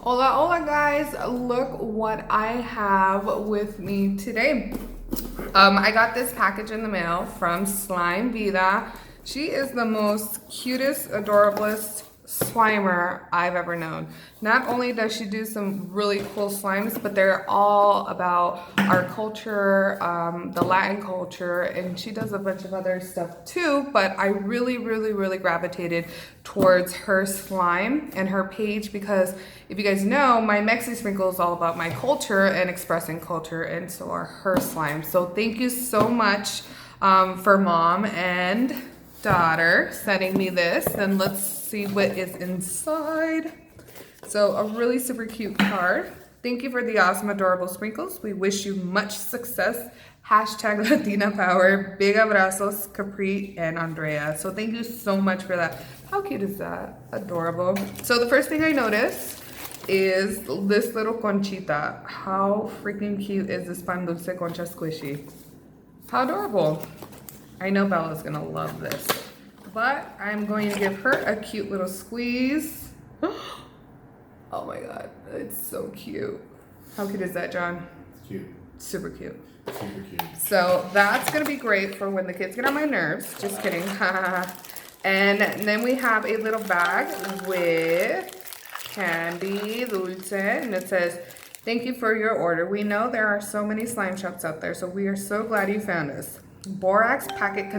Hola, hola guys, look what I have with me today. I got this package in the mail from Slime Vida. She is the most cutest, adorablest Slimer I've ever known. Not only does she do some really cool slimes, but they're all about our culture, the Latin culture, and she does a bunch of other stuff too, but I really gravitated towards her slime and her page because if you guys know, my Mexi Sprinkle is all about my culture and expressing culture, and so are her slimes. So thank you so much for mom and daughter sending me this, and let's see what is inside. So a really super cute card. Thank you for the awesome, adorable sprinkles. We wish you much success. Hashtag Latina Power. Big abrazos, Capri and Andrea. So thank you so much for that. How cute is that? Adorable. So the first thing I noticed is this little conchita. How freaking cute is this pan dulce concha squishy? How adorable. I know Bella's gonna love this, but I'm going to give her a cute little squeeze. Oh my God, it's so cute. How cute is that, John? Cute. Super cute. Super cute. So that's gonna be great for when the kids get on my nerves. Just kidding. And then we have a little bag with candy, dulce, and it says, "Thank you for your order. We know there are so many slime shops out there, so we are so glad you found us. Borax packet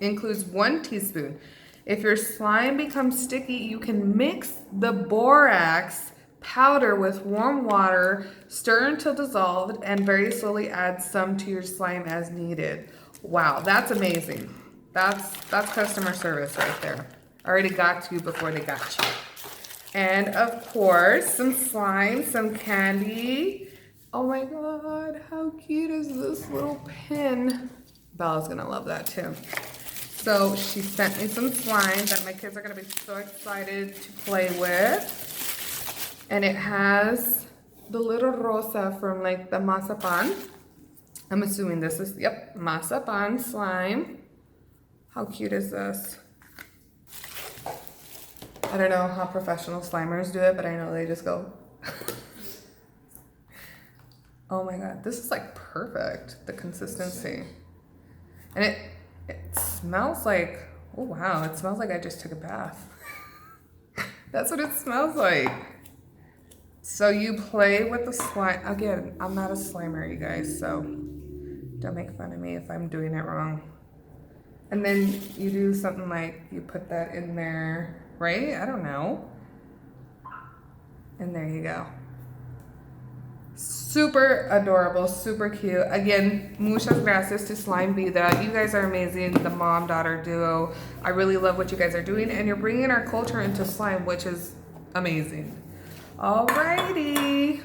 includes 1 teaspoon. If your slime becomes sticky, you can mix the borax powder with warm water, stir until dissolved, and very slowly add some to your slime as needed." Wow, that's amazing. That's customer service right there. Already got you before they got you. And of course, some slime, some candy. Oh my God, how cute is this little pin? Bella's gonna love that too. So she sent me some slime that my kids are gonna be so excited to play with. And it has the little rosa from like the mazapan. I'm assuming this is, yep, mazapan slime. How cute is this? I don't know how professional slimers do it, but I know they just go. Oh my God, this is like perfect, the consistency. And it smells like, oh wow, it smells like I just took a bath. That's what it smells like. So you play with the slime. Again, I'm not a slimer, you guys, so don't make fun of me if I'm doing it wrong. And then you do something like, you put that in there, right? I don't know. And there you go. Super adorable, super cute. Again, muchas gracias to Slime Vida. You guys are amazing, the mom-daughter duo. I really love what you guys are doing, and you're bringing our culture into slime, which is amazing. Alrighty.